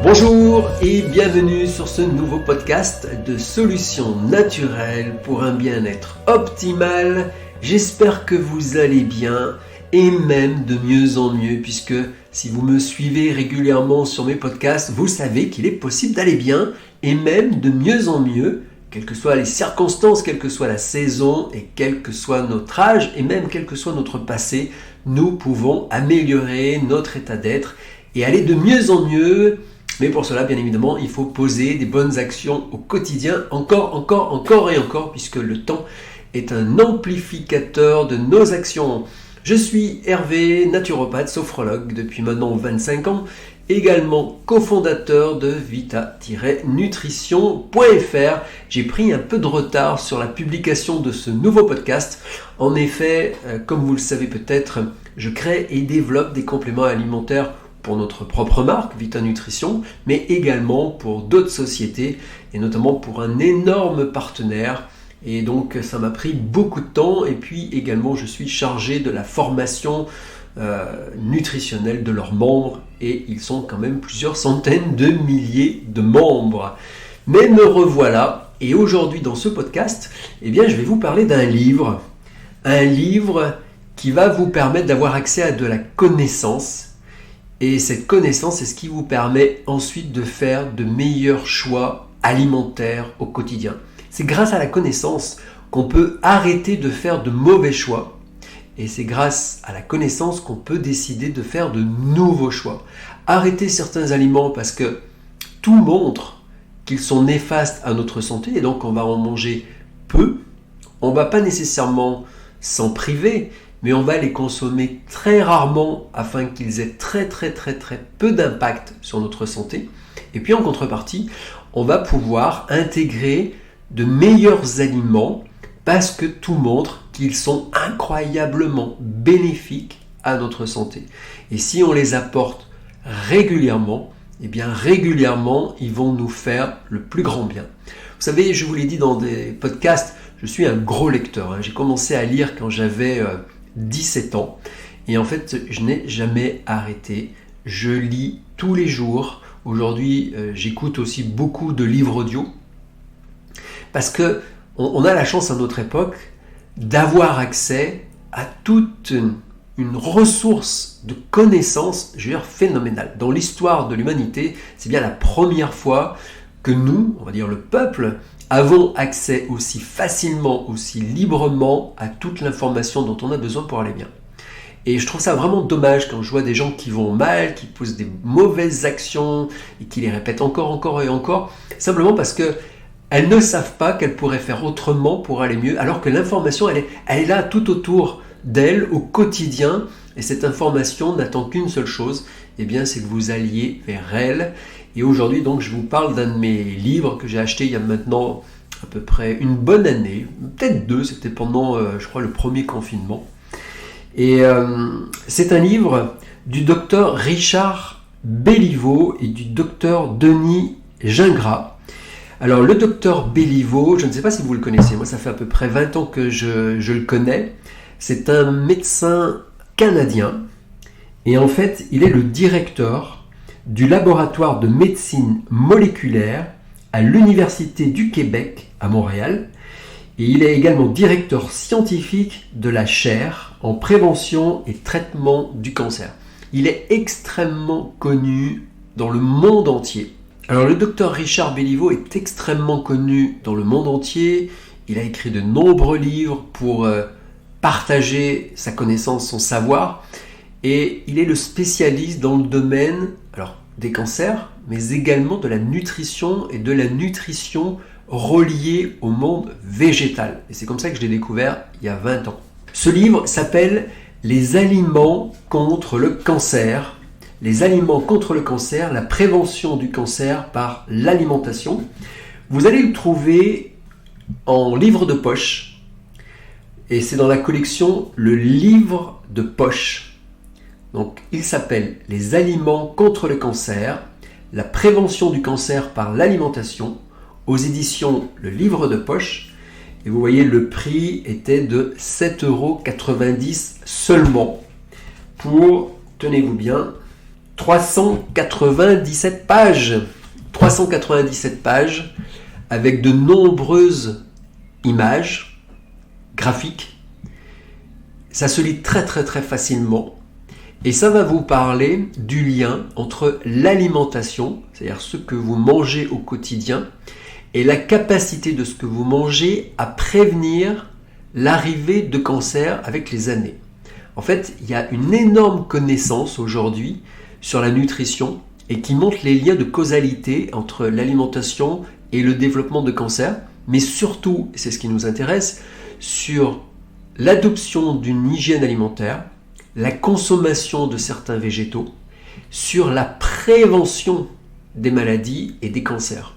Bonjour et bienvenue sur ce nouveau podcast de solutions naturelles pour un bien-être optimal. J'espère que vous allez bien et même de mieux en mieux, puisque si vous me suivez régulièrement sur mes podcasts, vous savez qu'il est possible d'aller bien et même de mieux en mieux, quelles que soient les circonstances, quelle que soit la saison et quel que soit notre âge et même quel que soit notre passé, nous pouvons améliorer notre état d'être et aller de mieux en mieux. Mais pour cela, bien évidemment, il faut poser des bonnes actions au quotidien, encore et encore, puisque le temps est un amplificateur de nos actions. Je suis Hervé, naturopathe, sophrologue depuis maintenant 25 ans, également cofondateur de vita-nutrition.fr. J'ai pris un peu de retard sur la publication de ce nouveau podcast. En effet, comme vous le savez peut-être, je crée et développe des compléments alimentaires pour notre propre marque, Vita Nutrition, mais également pour d'autres sociétés, et notamment pour un énorme partenaire. Et donc ça m'a pris beaucoup de temps, et puis également je suis chargé de la formation nutritionnelle de leurs membres, et ils sont quand même plusieurs centaines de milliers de membres. Mais me revoilà, et aujourd'hui dans ce podcast, je vais vous parler d'un livre. Un livre qui va vous permettre d'avoir accès à de la connaissance. Et cette connaissance, c'est ce qui vous permet ensuite de faire de meilleurs choix alimentaires au quotidien. C'est grâce à la connaissance qu'on peut arrêter de faire de mauvais choix. Et c'est grâce à la connaissance qu'on peut décider de faire de nouveaux choix. Arrêter certains aliments parce que tout montre qu'ils sont néfastes à notre santé et donc on va en manger peu. On ne va pas nécessairement s'en priver, mais on va les consommer très rarement afin qu'ils aient très peu d'impact sur notre santé. Et puis en contrepartie, on va pouvoir intégrer de meilleurs aliments parce que tout montre qu'ils sont incroyablement bénéfiques à notre santé. Et si on les apporte régulièrement, régulièrement, ils vont nous faire le plus grand bien. Vous savez, je vous l'ai dit dans des podcasts, je suis un gros lecteur. J'ai commencé à lire quand j'avais 17 ans et en fait je n'ai jamais arrêté. Je lis tous les jours. Aujourd'hui j'écoute aussi beaucoup de livres audio parce que on a la chance à notre époque d'avoir accès à toute une ressource de connaissances, phénoménale. Dans l'histoire de l'humanité, c'est bien la première fois que nous, on va dire le peuple, avons accès aussi facilement, aussi librement à toute l'information dont on a besoin pour aller bien. Et je trouve ça vraiment dommage quand je vois des gens qui vont mal, qui posent des mauvaises actions et qui les répètent encore et encore, simplement parce qu'elles ne savent pas qu'elles pourraient faire autrement pour aller mieux, alors que l'information, elle est là tout autour d'elles au quotidien. Et cette information n'attend qu'une seule chose, c'est que vous alliez vers elle. Et aujourd'hui, donc, je vous parle d'un de mes livres que j'ai acheté il y a maintenant à peu près une bonne année, peut-être 2, c'était pendant, je crois, le premier confinement. Et c'est un livre du docteur Richard Béliveau et du docteur Denis Gingras. Alors, le docteur Béliveau, je ne sais pas si vous le connaissez, moi ça fait à peu près 20 ans que je le connais. C'est un médecin canadien et en fait, il est le directeur du laboratoire de médecine moléculaire à l'Université du Québec à Montréal. Et il est également directeur scientifique de la chaire en prévention et traitement du cancer. Il est extrêmement connu dans le monde entier. Alors le docteur Richard Béliveau est extrêmement connu dans le monde entier. Il a écrit de nombreux livres pour partager sa connaissance, son savoir. Et il est le spécialiste dans le domaine des cancers, mais également de la nutrition et de la nutrition reliée au monde végétal. Et c'est comme ça que je l'ai découvert il y a 20 ans. Ce livre s'appelle « Les aliments contre le cancer ». Les aliments contre le cancer, la prévention du cancer par l'alimentation. Vous allez le trouver en livre de poche. Et c'est dans la collection Le Livre de Poche. Donc, il s'appelle « Les aliments contre le cancer, la prévention du cancer par l'alimentation » aux éditions Le Livre de Poche. Et vous voyez, le prix était de 7,90 € seulement pour, tenez-vous bien, 397 pages. 397 pages avec de nombreuses images, graphiques. Ça se lit très facilement. Et ça va vous parler du lien entre l'alimentation, c'est-à-dire ce que vous mangez au quotidien, et la capacité de ce que vous mangez à prévenir l'arrivée de cancer avec les années. En fait, il y a une énorme connaissance aujourd'hui sur la nutrition et qui montre les liens de causalité entre l'alimentation et le développement de cancer, mais surtout, et c'est ce qui nous intéresse, sur l'adoption d'une hygiène alimentaire, la consommation de certains végétaux, sur la prévention des maladies et des cancers.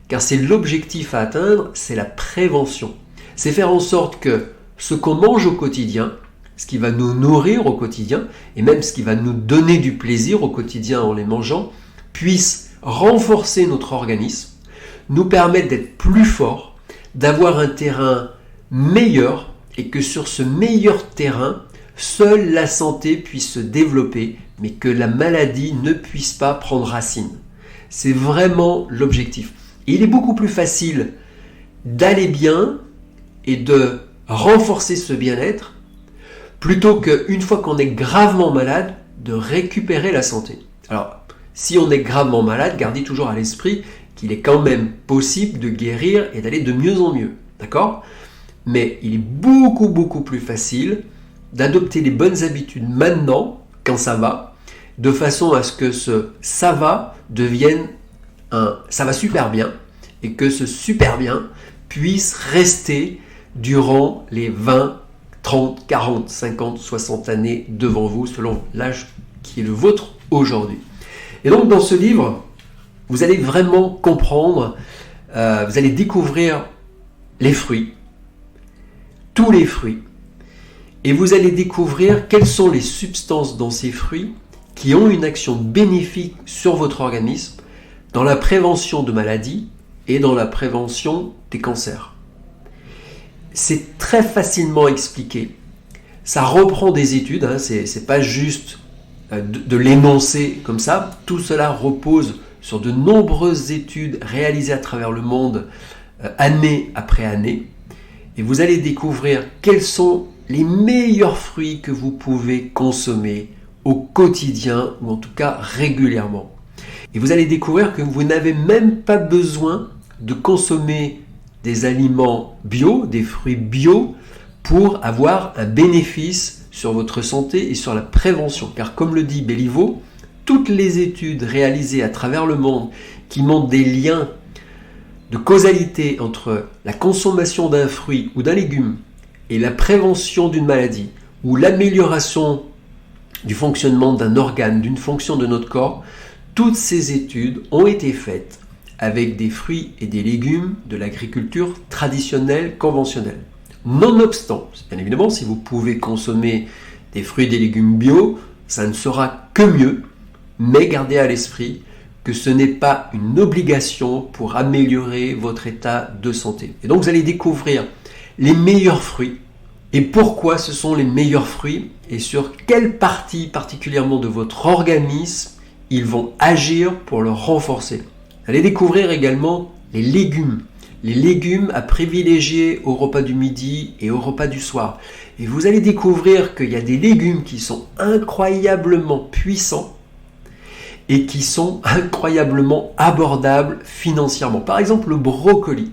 Car c'est l'objectif à atteindre, c'est la prévention. C'est faire en sorte que ce qu'on mange au quotidien, ce qui va nous nourrir au quotidien, et même ce qui va nous donner du plaisir au quotidien en les mangeant, puisse renforcer notre organisme, nous permettre d'être plus forts, d'avoir un terrain meilleur, et que sur ce meilleur terrain, seule la santé puisse se développer, mais que la maladie ne puisse pas prendre racine. C'est vraiment l'objectif. Et il est beaucoup plus facile d'aller bien et de renforcer ce bien-être plutôt qu'une fois qu'on est gravement malade, de récupérer la santé. Alors, si on est gravement malade, gardez toujours à l'esprit qu'il est quand même possible de guérir et d'aller de mieux en mieux. D'accord ? Mais il est beaucoup plus facile d'adopter les bonnes habitudes maintenant, quand ça va, de façon à ce que ce ça va devienne un ça va super bien et que ce super bien puisse rester durant les 20, 30, 40, 50, 60 années devant vous, selon l'âge qui est le vôtre aujourd'hui. Et donc dans ce livre, vous allez vraiment comprendre, vous allez découvrir les fruits, tous les fruits, et vous allez découvrir quelles sont les substances dans ces fruits qui ont une action bénéfique sur votre organisme dans la prévention de maladies et dans la prévention des cancers. C'est très facilement expliqué. Ça reprend des études, c'est pas juste de l'énoncer comme ça. Tout cela repose sur de nombreuses études réalisées à travers le monde, année après année. Et vous allez découvrir quels sont les meilleurs fruits que vous pouvez consommer au quotidien ou en tout cas régulièrement. Et vous allez découvrir que vous n'avez même pas besoin de consommer des aliments bio, des fruits bio, pour avoir un bénéfice sur votre santé et sur la prévention. Car comme le dit Béliveau, toutes les études réalisées à travers le monde qui montrent des liens de causalité entre la consommation d'un fruit ou d'un légume et la prévention d'une maladie ou l'amélioration du fonctionnement d'un organe, d'une fonction de notre corps, toutes ces études ont été faites avec des fruits et des légumes de l'agriculture traditionnelle, conventionnelle. Nonobstant, bien évidemment, si vous pouvez consommer des fruits et des légumes bio, ça ne sera que mieux, mais gardez à l'esprit que ce n'est pas une obligation pour améliorer votre état de santé. Et donc vous allez découvrir les meilleurs fruits et pourquoi ce sont les meilleurs fruits et sur quelle partie particulièrement de votre organisme ils vont agir pour le renforcer. Vous allez découvrir également les légumes à privilégier au repas du midi et au repas du soir. Et vous allez découvrir qu'il y a des légumes qui sont incroyablement puissants et qui sont incroyablement abordables financièrement. Par exemple, le brocoli.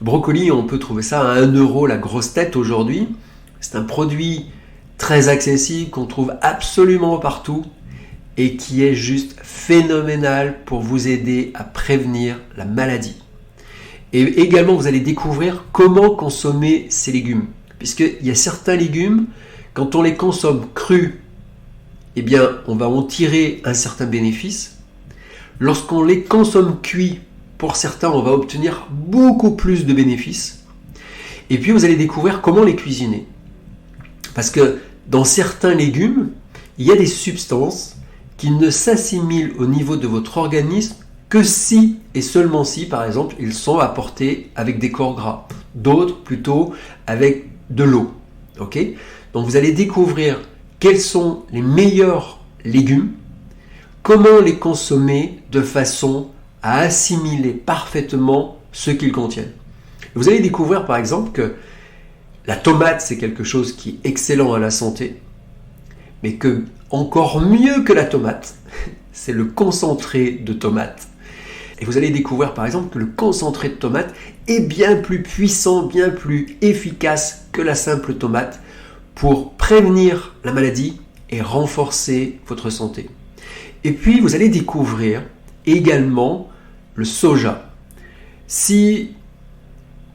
Le brocoli, on peut trouver ça à 1 euro la grosse tête aujourd'hui. C'est un produit très accessible qu'on trouve absolument partout et qui est juste phénoménal pour vous aider à prévenir la maladie. Et également, vous allez découvrir comment consommer ces légumes. Puisqu'il y a certains légumes, quand on les consomme crus, eh bien, on va en tirer un certain bénéfice. Lorsqu'on les consomme cuits, pour certains, on va obtenir beaucoup plus de bénéfices. Et puis, vous allez découvrir comment les cuisiner. Parce que dans certains légumes, il y a des substances qui ne s'assimilent au niveau de votre organisme que si et seulement si, par exemple, ils sont apportés avec des corps gras. D'autres, plutôt, avec de l'eau. Okay ? Donc, vous allez découvrir quels sont les meilleurs légumes comment les consommer de façon à assimiler parfaitement ce qu'ils contiennent. Vous allez découvrir par exemple que la tomate, c'est quelque chose qui est excellent à la santé, mais que encore mieux que la tomate, c'est le concentré de tomate. Et vous allez découvrir par exemple que le concentré de tomate est bien plus puissant, bien plus efficace que la simple tomate pour prévenir la maladie et renforcer votre santé. Et puis vous allez découvrir également le soja. Si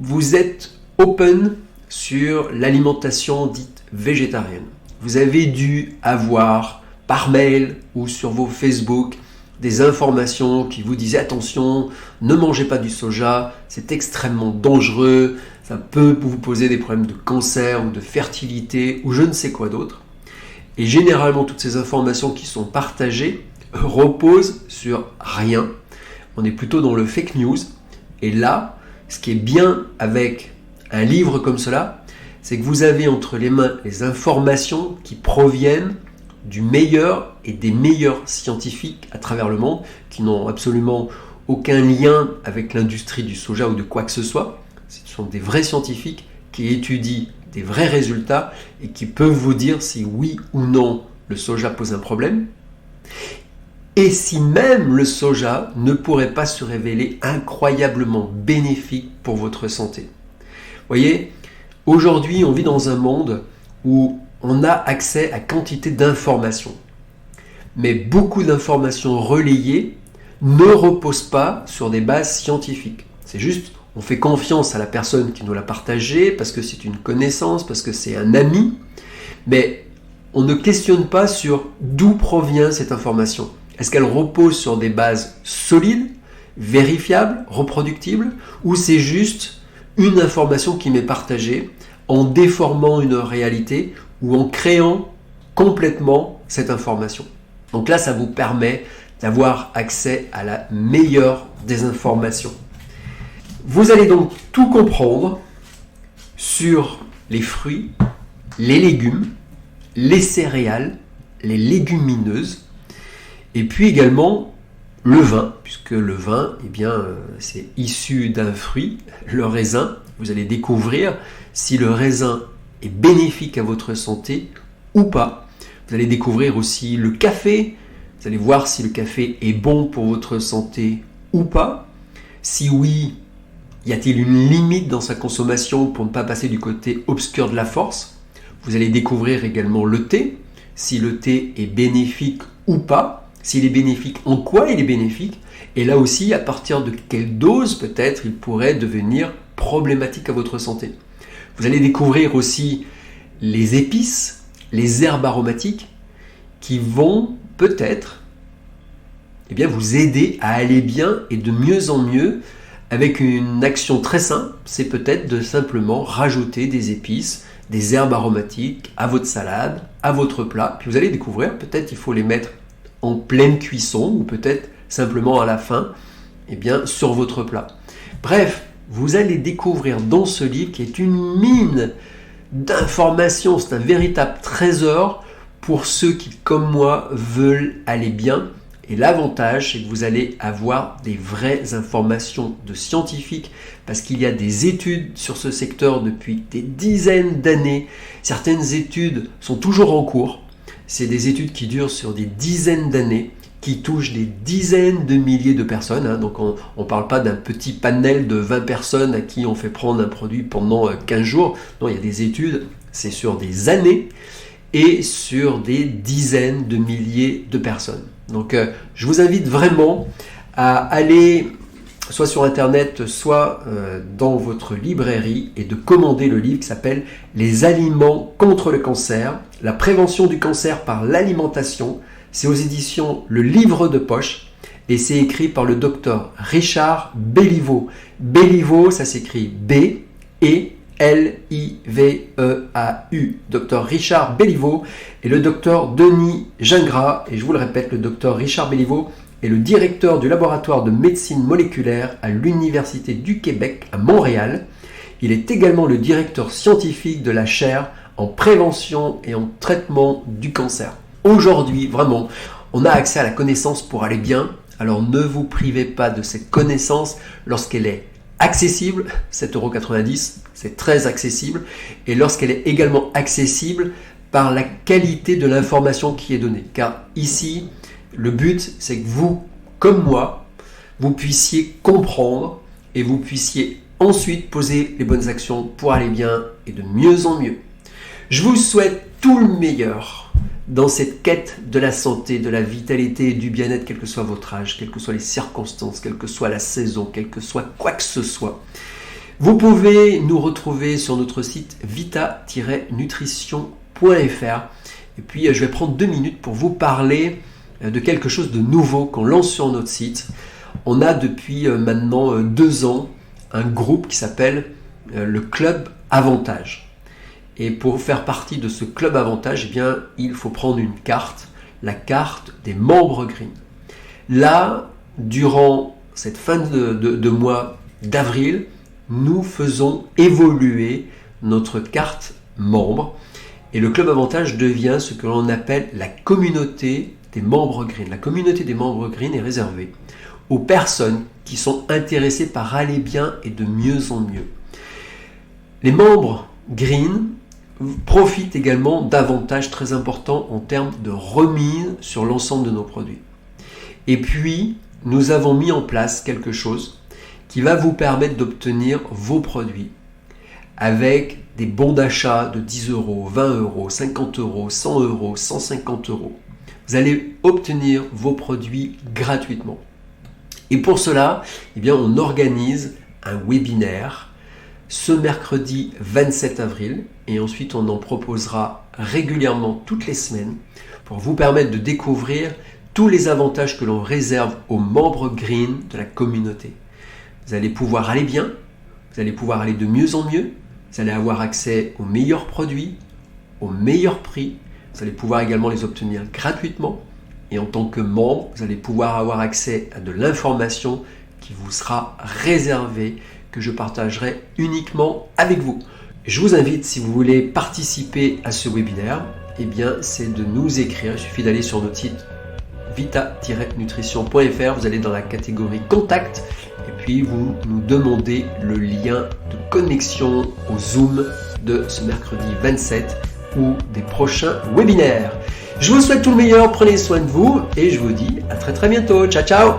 vous êtes open sur l'alimentation dite végétarienne, vous avez dû avoir par mail ou sur vos Facebook des informations qui vous disaient attention, ne mangez pas du soja, c'est extrêmement dangereux, ça peut vous poser des problèmes de cancer ou de fertilité ou je ne sais quoi d'autre. Et généralement, toutes ces informations qui sont partagées reposent sur rien. On est plutôt dans le fake news. Et là, ce qui est bien avec un livre comme cela, c'est que vous avez entre les mains les informations qui proviennent du meilleur et des meilleurs scientifiques à travers le monde, qui n'ont absolument aucun lien avec l'industrie du soja ou de quoi que ce soit. Ce sont des vrais scientifiques qui étudient des vrais résultats et qui peuvent vous dire si oui ou non le soja pose un problème. Et si même le soja ne pourrait pas se révéler incroyablement bénéfique pour votre santé. Vous voyez, aujourd'hui on vit dans un monde où on a accès à quantité d'informations. Mais beaucoup d'informations relayées ne reposent pas sur des bases scientifiques. C'est juste, on fait confiance à la personne qui nous l'a partagé parce que c'est une connaissance, parce que c'est un ami, mais on ne questionne pas sur d'où provient cette information. Est-ce qu'elle repose sur des bases solides, vérifiables, reproductibles, ou c'est juste une information qui m'est partagée en déformant une réalité ou en créant complètement cette information. Donc là, ça vous permet d'avoir accès à la meilleure des informations. Vous allez donc tout comprendre sur les fruits, les légumes, les céréales, les légumineuses, et puis également le vin, puisque le vin, c'est issu d'un fruit, le raisin. Vous allez découvrir si le raisin est bénéfique à votre santé ou pas. Vous allez découvrir aussi le café. Vous allez voir si le café est bon pour votre santé ou pas. Si oui, y a-t-il une limite dans sa consommation pour ne pas passer du côté obscur de la force? Vous allez découvrir également le thé, si le thé est bénéfique ou pas. S'il est bénéfique, en quoi il est bénéfique? Et là aussi, à partir de quelle dose peut-être il pourrait devenir problématique à votre santé. Vous allez découvrir aussi les épices, les herbes aromatiques qui vont peut-être vous aider à aller bien et de mieux en mieux avec une action très simple, c'est peut-être de simplement rajouter des épices, des herbes aromatiques à votre salade, à votre plat. Puis vous allez découvrir, peut-être il faut les mettre en pleine cuisson ou peut-être simplement à la fin, sur votre plat. Bref, vous allez découvrir dans ce livre qui est une mine d'informations, c'est un véritable trésor pour ceux qui, comme moi, veulent aller bien. Et l'avantage, c'est que vous allez avoir des vraies informations de scientifiques parce qu'il y a des études sur ce secteur depuis des dizaines d'années. Certaines études sont toujours en cours. C'est des études qui durent sur des dizaines d'années, qui touchent des dizaines de milliers de personnes. Donc on ne parle pas d'un petit panel de 20 personnes à qui on fait prendre un produit pendant 15 jours. Non, il y a des études, c'est sur des années et sur des dizaines de milliers de personnes. Donc je vous invite vraiment à aller soit sur internet, soit dans votre librairie et de commander le livre qui s'appelle « Les aliments contre le cancer, la prévention du cancer par l'alimentation ». C'est aux éditions Le Livre de Poche et c'est écrit par le docteur Richard Béliveau. Béliveau, ça s'écrit B-E-L-I-V-E-A-U. Docteur Richard Béliveau et le docteur Denis Gingras. Et je vous le répète, le docteur Richard Béliveau est le directeur du laboratoire de médecine moléculaire à l'Université du Québec à Montréal. Il est également le directeur scientifique de la chaire en prévention et en traitement du cancer. Aujourd'hui, vraiment, On a accès à la connaissance pour aller bien, alors ne vous privez pas de cette connaissance lorsqu'elle est accessible, 7,90 €, c'est très accessible, et lorsqu'elle est également accessible par la qualité de l'information qui est donnée. Car ici, le but, c'est que vous, comme moi, vous puissiez comprendre et vous puissiez ensuite poser les bonnes actions pour aller bien et de mieux en mieux. Je vous souhaite tout le meilleur dans cette quête de la santé, de la vitalité et du bien-être, quel que soit votre âge, quelles que soient les circonstances, quelle que soit la saison, quel que soit quoi que ce soit. Vous pouvez nous retrouver sur notre site vita-nutrition.fr. Et puis je vais prendre 2 minutes pour vous parler de quelque chose de nouveau qu'on lance sur notre site. On a depuis maintenant 2 ans un groupe qui s'appelle le Club Avantage. Et pour faire partie de ce Club Avantage, eh bien, il faut prendre une carte, la carte des membres Green. Là, durant cette fin de mois d'avril, nous faisons évoluer notre carte membre. Et le Club Avantage devient ce que l'on appelle la communauté des membres Green. La communauté des membres Green est réservée aux personnes qui sont intéressées par aller bien et de mieux en mieux. Les membres Green profitent également d'avantages très importants en termes de remise sur l'ensemble de nos produits. Et puis, nous avons mis en place quelque chose qui va vous permettre d'obtenir vos produits avec des bons d'achat de 10 €, 20 €, 50 €, 100 €, 150 €. Vous allez obtenir vos produits gratuitement. Et pour cela, eh bien, on organise un webinaire ce mercredi 27 avril et ensuite on en proposera régulièrement toutes les semaines pour vous permettre de découvrir tous les avantages que l'on réserve aux membres Green de la communauté. Vous allez pouvoir aller bien, vous allez pouvoir aller de mieux en mieux, vous allez avoir accès aux meilleurs produits, au meilleur prix, vous allez pouvoir également les obtenir gratuitement et en tant que membre, vous allez pouvoir avoir accès à de l'information qui vous sera réservée, que je partagerai uniquement avec vous. Je vous invite, si vous voulez participer à ce webinaire, eh bien, c'est de nous écrire. Il suffit d'aller sur notre site vita-nutrition.fr, vous allez dans la catégorie Contact et puis vous nous demandez le lien de connexion au Zoom de ce mercredi 27 ou des prochains webinaires. Je vous souhaite tout le meilleur, prenez soin de vous et je vous dis à très bientôt. Ciao ciao.